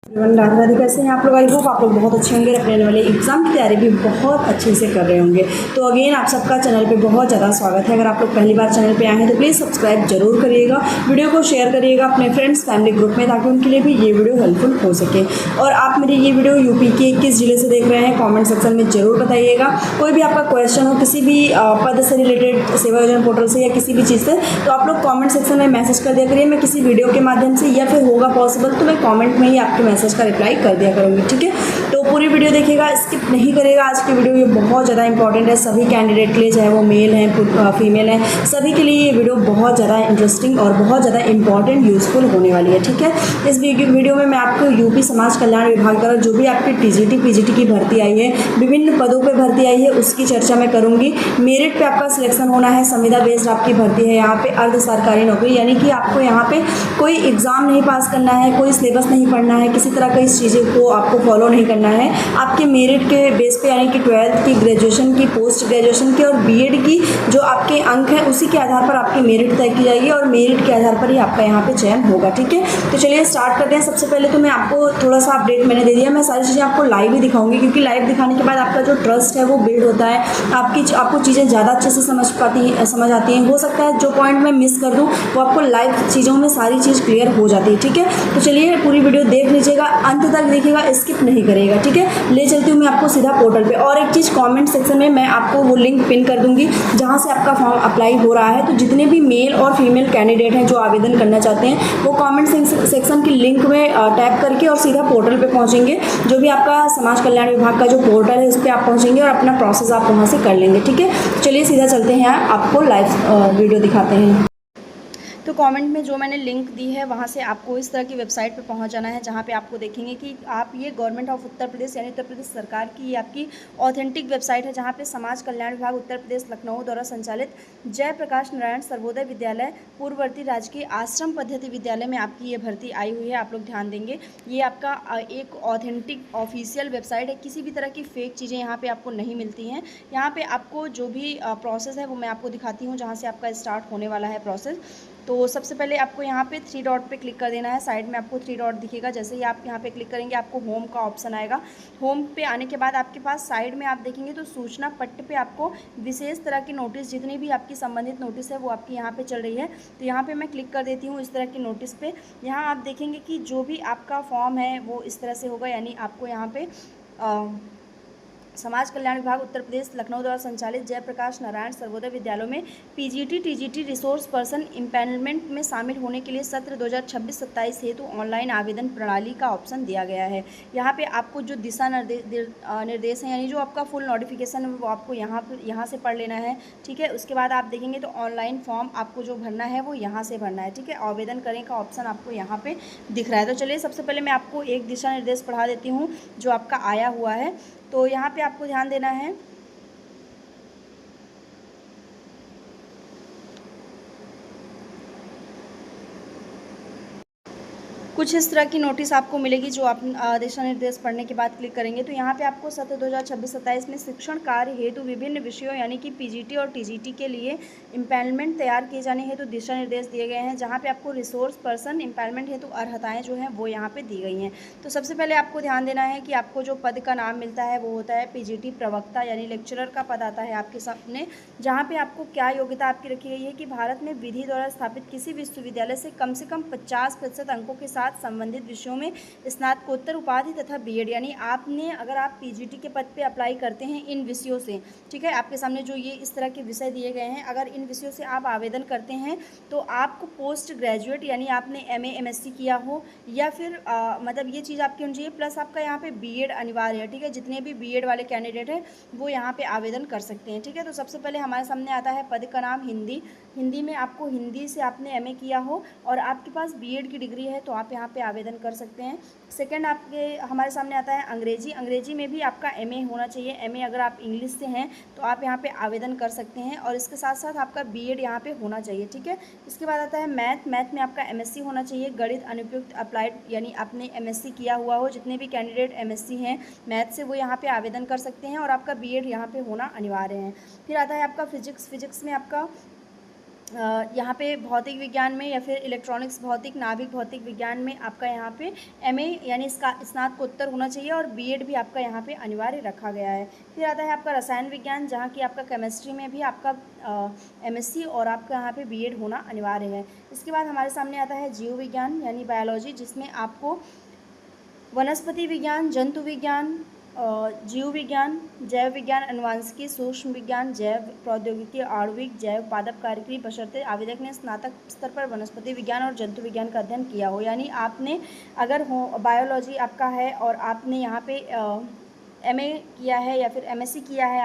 राधे राधे। कैसे हैं आप लोग? आई होप आप लोग बहुत अच्छे होंगे, अपने आने वाले एग्जाम की तैयारी भी बहुत अच्छे से कर रहे होंगे। तो अगेन आप सबका चैनल पे बहुत ज़्यादा स्वागत है। अगर आप लोग पहली बार चैनल पे आए हैं तो प्लीज़ सब्सक्राइब जरूर करिएगा, वीडियो को शेयर करिएगा अपने फ्रेंड्स फैमिली ग्रुप में, ताकि उनके लिए भी ये वीडियो हेल्पफुल हो सके। और आप मेरी ये वीडियो यूपी के किस जिले से देख रहे हैं कॉमेंट सेक्शन में ज़रूर बताइएगा। कोई भी आपका क्वेश्चन हो किसी भी पद से रिलेटेड, सेवा योजना पोर्टल से या किसी भी चीज़ से, तो आप लोग कॉमेंट सेक्शन में मैसेज कर दिया करिए। मैं किसी वीडियो के माध्यम से या फिर होगा पॉसिबल तो मैं कॉमेंट में ही आपके मैसेज का रिप्लाई कर दिया करूँगी, ठीक है। तो पूरी वीडियो देखिएगा, स्किप नहीं करेगा। आज की वीडियो ये बहुत ज़्यादा इंपॉर्टेंट है सभी कैंडिडेट के लिए, चाहे वो मेल हैं फीमेल हैं, सभी के लिए ये वीडियो बहुत ज़्यादा इंटरेस्टिंग और बहुत ज़्यादा इंपॉर्टेंट यूजफुल होने वाली है, ठीक है। इस वीडियो में मैं आपको यूपी समाज कल्याण विभाग द्वारा जो भी आपकी टीजीटी पीजीटी की भर्ती आई है, विभिन्न पदों पर भर्ती आई है, उसकी चर्चा मैं करूँगी। मेरिट पे आपका सिलेक्शन होना है, संविदा बेस्ड आपकी भर्ती है यहाँ पे, अर्ध सरकारी नौकरी, यानी कि आपको यहाँ पे कोई एग्ज़ाम नहीं पास करना है, कोई सिलेबस नहीं पढ़ना है, किसी तरह का इस चीज़ों को आपको फॉलो नहीं करना है। आपके मेरिट के बेस पे, यानी कि 12th की, ग्रेजुएशन की, पोस्ट ग्रेजुएशन की और बीएड की जो आपके अंक हैं उसी के आधार पर आपकी मेरिट तय की जाएगी और मेरिट के आधार पर ही आपका यहाँ पे चयन होगा, ठीक है। तो चलिए स्टार्ट करते हैं। सबसे पहले तो मैं आपको थोड़ा सा अपडेट मैंने दे दिया, मैं सारी चीज़ें आपको लाइव ही दिखाऊंगी, क्योंकि लाइव दिखाने के बाद आपका जो ट्रस्ट है वो बिल्ड होता है, आपको चीज़ें ज़्यादा अच्छे से समझ आती हैं। हो सकता है जो पॉइंट मैं मिस कर दूँ वो आपको लाइव चीज़ों में सारी चीज़ क्लियर हो जाती है, ठीक है। तो चलिए पूरी वीडियो देख लीजिएगा, अंत तक देखिएगा, स्किप नहीं करिएगा, ठीक है। ले चलती हूँ मैं आपको सीधा पोर्टल पे। और एक चीज़, कमेंट सेक्शन में मैं आपको वो लिंक पिन कर दूंगी जहाँ से आपका फॉर्म अप्लाई हो रहा है। तो जितने भी मेल और फीमेल कैंडिडेट हैं जो आवेदन करना चाहते हैं, वो कमेंट सेक्शन की लिंक में टैप करके और सीधा पोर्टल पे पहुँचेंगे। जो भी आपका समाज कल्याण विभाग का जो पोर्टल है उस पर आप पहुँचेंगे और अपना प्रोसेस आप वहाँ से कर लेंगे, ठीक है। चलिए सीधा चलते हैं, आपको लाइव वीडियो दिखाते हैं। तो कमेंट में जो मैंने लिंक दी है वहाँ से आपको इस तरह की वेबसाइट पे पहुँच जाना है, जहाँ पे आपको देखेंगे कि आप ये गवर्नमेंट ऑफ उत्तर प्रदेश यानी उत्तर प्रदेश सरकार की आपकी ऑथेंटिक वेबसाइट है, जहाँ पे समाज कल्याण विभाग उत्तर प्रदेश लखनऊ द्वारा संचालित जयप्रकाश नारायण सर्वोदय विद्यालय पूर्ववर्ती राजकीय आश्रम पद्धति विद्यालय में आपकी ये भर्ती आई हुई है। आप लोग ध्यान देंगे, ये आपका एक ऑथेंटिक ऑफिशियल वेबसाइट है, किसी भी तरह की फेक चीज़ें यहाँ पर आपको नहीं मिलती हैं। यहाँ पर आपको जो भी प्रोसेस है वो मैं आपको दिखाती हूँ, जहाँ से आपका स्टार्ट होने वाला है प्रोसेस। तो सबसे पहले आपको यहाँ पे 3 डॉट पे क्लिक कर देना है। साइड में आपको 3 डॉट दिखेगा, जैसे ही आप यहाँ पे क्लिक करेंगे आपको होम का ऑप्शन आएगा। होम पे आने के बाद आपके पास साइड में आप देखेंगे तो सूचना पट्ट पे आपको विशेष तरह की नोटिस, जितनी भी आपकी संबंधित नोटिस है वो आपकी यहाँ पे चल रही है। तो यहाँ पे मैं क्लिक कर देती हूँ इस तरह की नोटिस पे। यहाँ आप देखेंगे कि जो भी आपका फॉर्म है वो इस तरह से होगा, यानी आपको यहाँ पे समाज कल्याण विभाग उत्तर प्रदेश लखनऊ द्वारा संचालित जयप्रकाश नारायण सर्वोदय विद्यालयों में PGT TGT resource person empanelment में शामिल होने के लिए सत्र 2026-27 हेतु ऑनलाइन आवेदन प्रणाली का ऑप्शन दिया गया है। यहाँ पे आपको जो दिशा निर्देश हैं, यानी जो आपका फुल नोटिफिकेशन है वो आपको यहाँ से पढ़ लेना है, ठीक है। उसके बाद आप देखेंगे तो ऑनलाइन फॉर्म आपको जो भरना है वो यहाँ से भरना है, ठीक है। आवेदन करें का ऑप्शन आपको यहाँ पे दिख रहा है। तो चलिए सबसे पहले मैं आपको एक दिशा निर्देश पढ़ा देती हूँ जो आपका आया हुआ है। तो यहाँ पे आपको ध्यान देना है, कुछ इस तरह की नोटिस आपको मिलेगी जो आप दिशा निर्देश पढ़ने के बाद क्लिक करेंगे। तो यहाँ पे आपको सत्र 2026-27 में शिक्षण कार्य हेतु विभिन्न विषयों यानी कि पीजीटी और टीजीटी के लिए इम्पैनलमेंट तैयार किए जाने हेतु दिशा निर्देश दिए गए हैं, जहाँ पे आपको रिसोर्स पर्सन इम्पैनलमेंट हेतु अर्हताएँ जो हैं वो यहाँ पर दी गई हैं। तो सबसे पहले आपको ध्यान देना है कि आपको जो पद का नाम मिलता है वो होता है पीजीटी प्रवक्ता, यानी लेक्चरर का पद आता है आपके सामने, जहाँ पे आपको क्या योग्यता आपकी रखी गई है कि भारत में विधि द्वारा स्थापित किसी विश्वविद्यालय से कम 50% अंकों के साथ संबंधित विषयों में स्नातकोत्तर उपाधि तथा बीएड, यानी आपने अगर आप पीजीटी के पद पे अप्लाई करते हैं इन विषयों से, ठीक है, आपके सामने जो ये इस तरह के विषय दिए गए हैं, अगर इन विषयों से आप आवेदन करते हैं तो आपको पोस्ट ग्रेजुएट यानी आपने एमए एमएससी किया हो या फिर मतलब ये चीज़ आपकी होनी चाहिए, प्लस आपका यहाँ पे बीएड अनिवार्य है, ठीक है। जितने भी बीएड वाले कैंडिडेट हैं वो यहाँ पे आवेदन कर सकते हैं, ठीक है। तो सबसे पहले हमारे सामने आता है पद का नाम हिंदी में आपको हिंदी से आपने एमए किया हो और आपके पास बीएड की डिग्री है तो आप यहाँ पे आवेदन कर सकते हैं। सेकंड आपके हमारे सामने आता है अंग्रेजी में भी आपका एमए होना चाहिए। एमए अगर आप इंग्लिश से हैं तो आप यहाँ पे आवेदन कर सकते हैं और इसके साथ साथ आपका बीएड यहाँ पे होना चाहिए, ठीक है। इसके बाद आता है मैथ में आपका एमएससी होना चाहिए, गणित अनुपयुक्त अप्लाइड, यानी आपने एमएससी किया हुआ हो। जितने भी कैंडिडेट एमएससी हैं मैथ से वो यहाँ पे आवेदन कर सकते हैं और आपका बीएड यहाँ पे होना अनिवार्य है। फिर आता है आपका फिजिक्स में आपका यहाँ पे भौतिक विज्ञान में या फिर इलेक्ट्रॉनिक्स भौतिक नाभिक भौतिक विज्ञान में आपका यहाँ पे एमए यानी इसका स्नातकोत्तर होना चाहिए और बीएड भी आपका यहाँ पे अनिवार्य रखा गया है। फिर आता है आपका रसायन विज्ञान, जहाँ की आपका केमिस्ट्री में भी आपका एमएससी और आपका यहाँ पे बीएड होना अनिवार्य है। इसके बाद हमारे सामने आता है जीव विज्ञान यानी बायोलॉजी, जिसमें आपको वनस्पति विज्ञान, जंतु विज्ञान, जीव विज्ञान, जैव विज्ञान, अनुवांशिकी, सूक्ष्म विज्ञान, जैव प्रौद्योगिकी, आणविक, जैव पादप कार्यक्रम, बशर्ते आवेदक ने स्नातक स्तर पर वनस्पति विज्ञान और जंतु विज्ञान का अध्ययन किया हो। यानी आपने अगर हो बायोलॉजी आपका है और आपने यहाँ पे एमए किया है या फिर एमएससी किया है,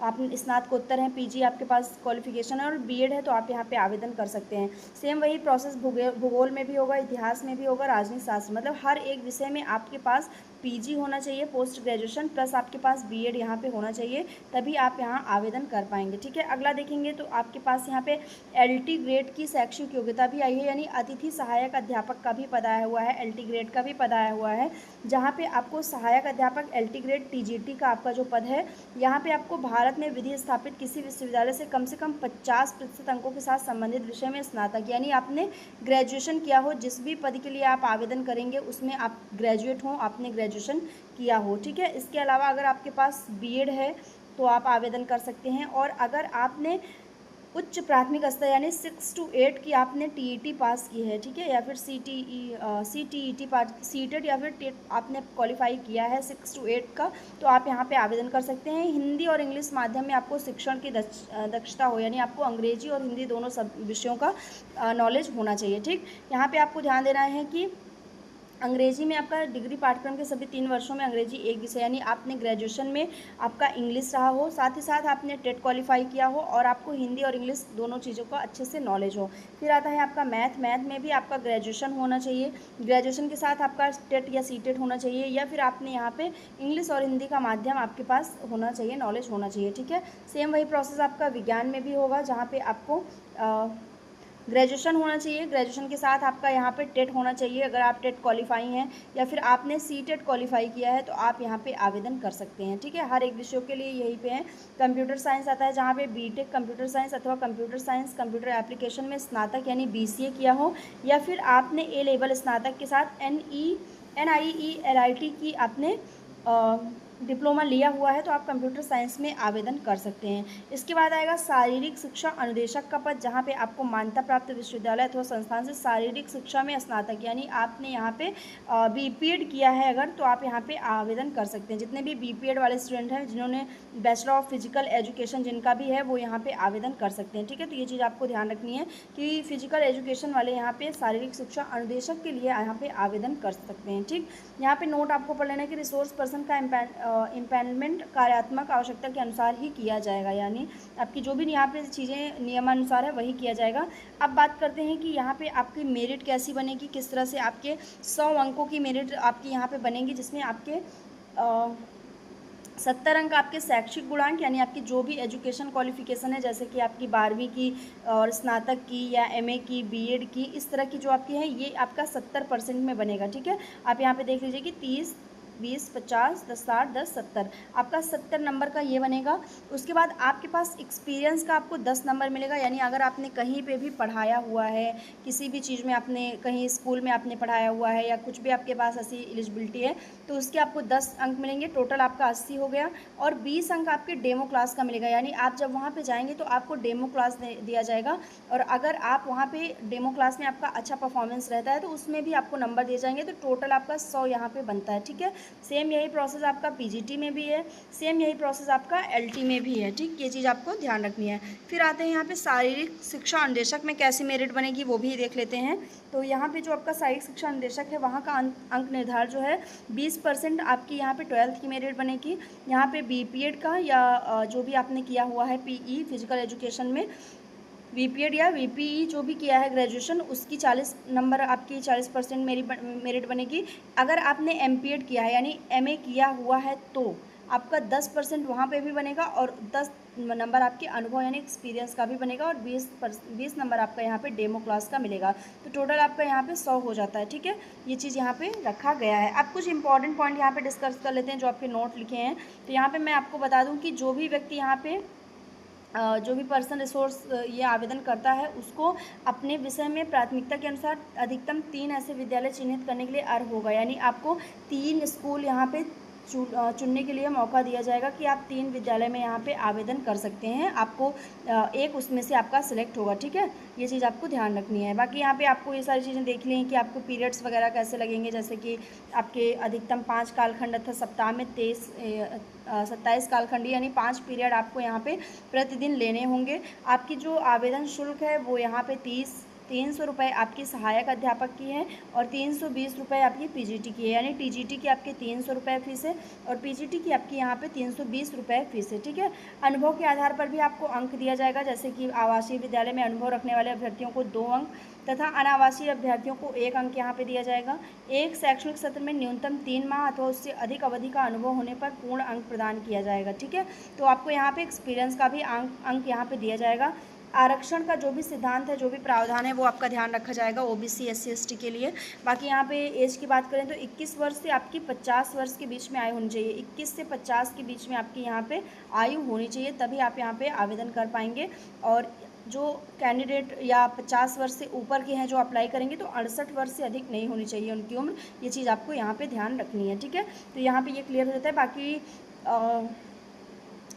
आपने स्नातकोत्तर है, पीजी आपके पास क्वालिफिकेशन है और बीएड है, तो आप यहाँ पे आवेदन कर सकते हैं। सेम वही प्रोसेस भूगोल में भी होगा, इतिहास में भी होगा, राजनीति शास्त्र, मतलब हर एक विषय में आपके पास पीजी होना चाहिए पोस्ट ग्रेजुएशन प्लस आपके पास बीएड यहाँ पे होना चाहिए, तभी आप यहाँ आवेदन कर पाएंगे। ठीक है, अगला देखेंगे तो आपके पास यहाँ पे एलटी ग्रेड की शैक्षिक योग्यता भी आई है, यानी अतिथि सहायक अध्यापक का भी पद आया हुआ है, एलटी ग्रेड का भी पद आया हुआ है, जहाँ पे आपको सहायक अध्यापक एलटी ग्रेड टीजीटी का आपका जो पद है, यहाँ पे आपको भारत में विधि स्थापित किसी विश्वविद्यालय से कम 50% अंकों के साथ संबंधित विषय में स्नातक, यानी आपने ग्रेजुएशन किया हो, जिस भी पद के लिए आप आवेदन करेंगे उसमें आप ग्रेजुएट हो, आपने ग्रेजुएशन किया हो। ठीक है, इसके अलावा अगर आपके पास बीएड है तो आप आवेदन कर सकते हैं, और अगर आपने उच्च प्राथमिक स्तर यानी 6 to 8 की आपने टीईटी पास की है, ठीक है, या फिर सीटीईटी पास, सीटेट या फिर टेट आपने क्वालिफाई किया है 6 to 8 का, तो आप यहाँ पे आवेदन कर सकते हैं। हिंदी और इंग्लिश माध्यम में आपको शिक्षण की दक्षता हो, यानी आपको अंग्रेजी और हिंदी दोनों सब विषयों का नॉलेज होना चाहिए। ठीक, यहाँ पे आपको ध्यान देना है कि अंग्रेजी में आपका डिग्री पाठ्यक्रम के सभी 3 वर्षों में अंग्रेजी एक विषय, यानी आपने ग्रेजुएशन में आपका इंग्लिश रहा हो, साथ ही साथ आपने टेट क्वालिफाई किया हो और आपको हिंदी और इंग्लिश दोनों चीज़ों का अच्छे से नॉलेज हो। फिर आता है आपका मैथ में भी आपका ग्रेजुएशन होना चाहिए, ग्रेजुएशन के साथ आपका टेट या सीटेट होना चाहिए, या फिर आपने यहाँ पे इंग्लिश और हिंदी का माध्यम आपके पास होना चाहिए, नॉलेज होना चाहिए। ठीक है, सेम वही प्रोसेस आपका विज्ञान में भी होगा, जहाँ पे आपको ग्रेजुएशन होना चाहिए, ग्रेजुएशन के साथ आपका यहाँ पे टेट होना चाहिए, अगर आप टेट क्वालिफाई हैं या फिर आपने सीटेट क्वालिफाई किया है तो आप यहाँ पे आवेदन कर सकते हैं। ठीक है, हर एक विषयों के लिए यहीं पे है। कंप्यूटर साइंस आता है, जहाँ पे बीटेक कंप्यूटर साइंस अथवा कंप्यूटर साइंस कंप्यूटर एप्लीकेशन में स्नातक यानी बीसीए किया हो, या फिर आपने ए लेवल स्नातक के साथ NIE/LIT की आपने डिप्लोमा लिया हुआ है, तो आप कंप्यूटर साइंस में आवेदन कर सकते हैं। इसके बाद आएगा शारीरिक शिक्षा अनुदेशक का पद, जहाँ पे आपको मान्यता प्राप्त विश्वविद्यालय अथवा संस्थान से शारीरिक शिक्षा में स्नातक, यानी आपने यहाँ पे बीपीएड किया है अगर, तो आप यहाँ पे आवेदन कर सकते हैं। जितने भी बीपीएड वाले स्टूडेंट हैं जिन्होंने बैचलर ऑफ फिजिकल एजुकेशन जिनका भी है, वो यहाँ पे आवेदन कर सकते हैं। ठीक है, तो ये चीज़ आपको ध्यान रखनी है कि फिजिकल एजुकेशन वाले यहाँ पे शारीरिक शिक्षा अनुदेशक के लिए यहाँ पे आवेदन कर सकते हैं। ठीक, यहाँ पे नोट आपको पढ़ लेना है कि रिसोर्स पर्सन का इम्पैनलमेंट कार्यात्मक आवश्यकता के अनुसार ही किया जाएगा, यानी आपकी जो भी यहाँ पे चीज़ें नियमानुसार है वही किया जाएगा। अब बात करते हैं कि यहाँ पे आपकी मेरिट कैसी बनेगी, किस तरह से आपके 100 अंकों की मेरिट आपकी यहाँ पे बनेगी, जिसमें आपके 70 अंक आपके शैक्षिक गुणांक, यानी आपकी जो भी एजुकेशन क्वालिफिकेशन है, जैसे कि आपकी 12वीं की और स्नातक की या एमए की, बीएड की, इस तरह की जो आपकी है, ये आपका 70% में बनेगा। ठीक है, आप यहाँ पे देख लीजिए कि 30, 20, 50, 10, 60, 10, 70, आपका 70 नंबर का ये बनेगा। उसके बाद आपके पास एक्सपीरियंस का आपको 10 नंबर मिलेगा, यानी अगर आपने कहीं पे भी पढ़ाया हुआ है, किसी भी चीज़ में आपने कहीं स्कूल में आपने पढ़ाया हुआ है या कुछ भी आपके पास ऐसी एलिजिबिलिटी है, तो उसके आपको 10 अंक मिलेंगे, टोटल आपका 80 हो गया। और 20 अंक आपके डेमो क्लास का मिलेगा, यानी आप जब वहाँ पर जाएंगे तो आपको डेमो क्लास दिया जाएगा, और अगर आप वहाँ पर डेमो क्लास में आपका अच्छा परफॉर्मेंस रहता है तो उसमें भी आपको नंबर दिए जाएंगे, तो टोटल आपका 100 यहाँ पर बनता है। ठीक है, सेम यही प्रोसेस आपका पीजीटी में भी है, सेम यही प्रोसेस आपका एलटी में भी है। ठीक, ये चीज़ आपको ध्यान रखनी है। फिर आते हैं यहाँ पे शारीरिक शिक्षा अनुदेशक में कैसी मेरिट बनेगी वो भी देख लेते हैं। तो यहाँ पे जो आपका शारीरिक शिक्षा अनुदेशक है वहाँ का अंक निर्धारण जो है 20% आपकी यहाँ पे 12th की मेरिट बनेगी। यहाँ पे बीपीएड का या जो भी आपने किया हुआ है पीई फिजिकल एजुकेशन में, बीपीएड या वीपीई जो भी किया है ग्रेजुएशन, उसकी 40 नंबर आपकी 40% मेरिट बनेगी। अगर आपने एमपीएड किया है यानी एमए किया हुआ है तो आपका 10% वहाँ पे भी बनेगा, और 10 नंबर आपके अनुभव यानी एक्सपीरियंस का भी बनेगा, और 20 नंबर आपका यहाँ पे डेमो क्लास का मिलेगा, तो टोटल आपका यहाँ पे 100 हो जाता है। ठीक है, ये चीज़ यहाँ पे रखा गया है। अब कुछ इंपॉर्टेंट पॉइंट यहाँ पे डिस्कस कर लेते हैं जो आपके नोट लिखे हैं। तो यहाँ पे मैं आपको बता दूँ कि जो भी व्यक्ति यहाँ पे जो भी पर्सन रिसोर्स ये आवेदन करता है उसको अपने विषय में प्राथमिकता के अनुसार अधिकतम 3 ऐसे विद्यालय चिन्हित करने के लिए अर्ह होगा। यानी आपको 3 स्कूल यहाँ पे चुनने के लिए मौका दिया जाएगा कि आप 3 विद्यालय में यहाँ पे आवेदन कर सकते हैं। आपको एक उसमें से आपका सिलेक्ट होगा, ठीक है। ये चीज़ आपको ध्यान रखनी है। बाकी यहाँ पे आपको ये सारी चीज़ें देख लें कि आपको पीरियड्स वगैरह कैसे लगेंगे, जैसे कि आपके अधिकतम 5 कालखंड अर्थात सप्ताह में 27 कालखंड यानी 5 पीरियड आपको यहाँ पे प्रतिदिन लेने होंगे। आपकी जो आवेदन शुल्क है वो यहाँ पे 300 रुपये आपकी सहायक अध्यापक की है और 320 रुपये आपकी पीजीटी की है। यानी टीजीटी की आपकी 300 रुपये फीस है और पीजीटी की आपकी यहाँ पे 320 रुपये फीस है, ठीक है। अनुभव के आधार पर भी आपको अंक दिया जाएगा, जैसे कि आवासीय विद्यालय में अनुभव रखने वाले अभ्यर्थियों को 2 अंक तथा अनावासीय अभ्यर्थियों को 1 अंक यहाँ पे दिया जाएगा। एक शैक्षणिक सत्र में न्यूनतम 3 माह अथवा उससे अधिक अवधि का अनुभव होने पर पूर्ण अंक प्रदान किया जाएगा, ठीक है। तो आपको यहाँ पे एक्सपीरियंस का भी अंक यहाँ पे दिया जाएगा। आरक्षण का जो भी सिद्धांत है, जो भी प्रावधान है, वो आपका ध्यान रखा जाएगा ओबीसी एससी एसटी के लिए। बाकी यहाँ पे एज की बात करें तो 21 वर्ष से आपकी 50 वर्ष के बीच में आयु होनी चाहिए। 21 से 50 के बीच में आपकी यहाँ पे आयु होनी चाहिए, तभी आप यहाँ पे आवेदन कर पाएंगे। और जो कैंडिडेट या 50 वर्ष से ऊपर के हैं जो अप्लाई करेंगे तो 68 वर्ष से अधिक नहीं होनी चाहिए उनकी उम्र। ये चीज़ आपको यहाँ पे ध्यान रखनी है, ठीक है। तो यहाँ पे ये क्लियर हो जाता है। बाकी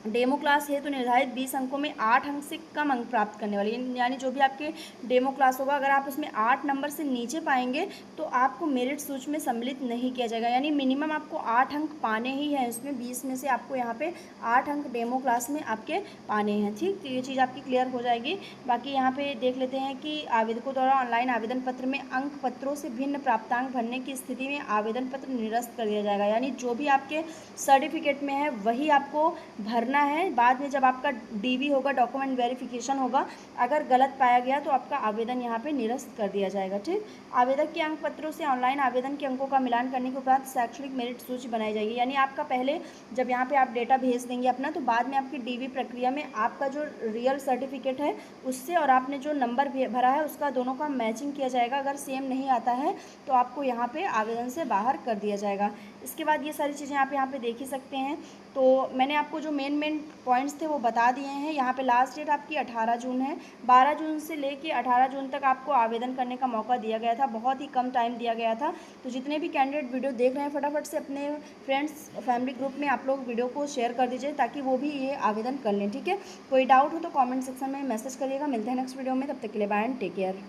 डेमो क्लास है तो निर्धारित 20 अंकों में 8 अंक से कम अंक प्राप्त करने वाले, यानी जो भी आपके डेमो क्लास होगा अगर आप उसमें 8 नंबर से नीचे पाएंगे तो आपको मेरिट सूची में सम्मिलित नहीं किया जाएगा। यानी मिनिमम आपको 8 अंक पाने ही हैं, उसमें 20 में से आपको यहाँ पे 8 अंक डेमो क्लास में आपके पाने हैं, ठीक। तो ये चीज़ आपकी क्लियर हो जाएगी। बाकी यहाँ पर देख लेते हैं कि आवेदकों द्वारा ऑनलाइन आवेदन पत्र में अंक पत्रों से भिन्न प्राप्तांक भरने की स्थिति में आवेदन पत्र निरस्त कर दिया जाएगा। यानी जो भी आपके सर्टिफिकेट में है वही आपको भरना है। बाद में जब आपका डीवी होगा, डॉक्यूमेंट वेरिफिकेशन होगा, अगर गलत पाया गया तो आपका आवेदन यहाँ पे निरस्त कर दिया जाएगा, ठीक। आवेदक के अंक पत्रों से ऑनलाइन आवेदन के अंकों का मिलान करने के उपरांत शैक्षणिक मेरिट सूची बनाई जाएगी। यानी आपका पहले जब यहाँ पे आप डेटा भेज देंगे अपना, तो बाद में आपकी डीवी प्रक्रिया में आपका जो रियल सर्टिफिकेट है उससे और आपने जो नंबर भरा है उसका दोनों का मैचिंग किया जाएगा। अगर सेम नहीं आता है तो आपको यहाँ पे आवेदन से बाहर कर दिया जाएगा। इसके बाद ये सारी चीज़ें आप यहाँ पे देख ही सकते हैं। तो मैंने आपको जो मेन पॉइंट्स थे वो बता दिए हैं। यहाँ पे लास्ट डेट आपकी 18 जून है। 12 जून से लेके 18 जून तक आपको आवेदन करने का मौका दिया गया था, बहुत ही कम टाइम दिया गया था। तो जितने भी कैंडिडेट वीडियो देख रहे हैं फटाफट से अपने फ्रेंड्स फैमिली ग्रुप में आप लोग वीडियो को शेयर कर दीजिए ताकि वो भी ये आवेदन कर लें, ठीक है। कोई डाउट हो तो कॉमेंट सेक्शन में मैसेज करिएगा। मिलते हैं नेक्स्ट वीडियो में, तब तक के लिए बाय एंड टेक केयर।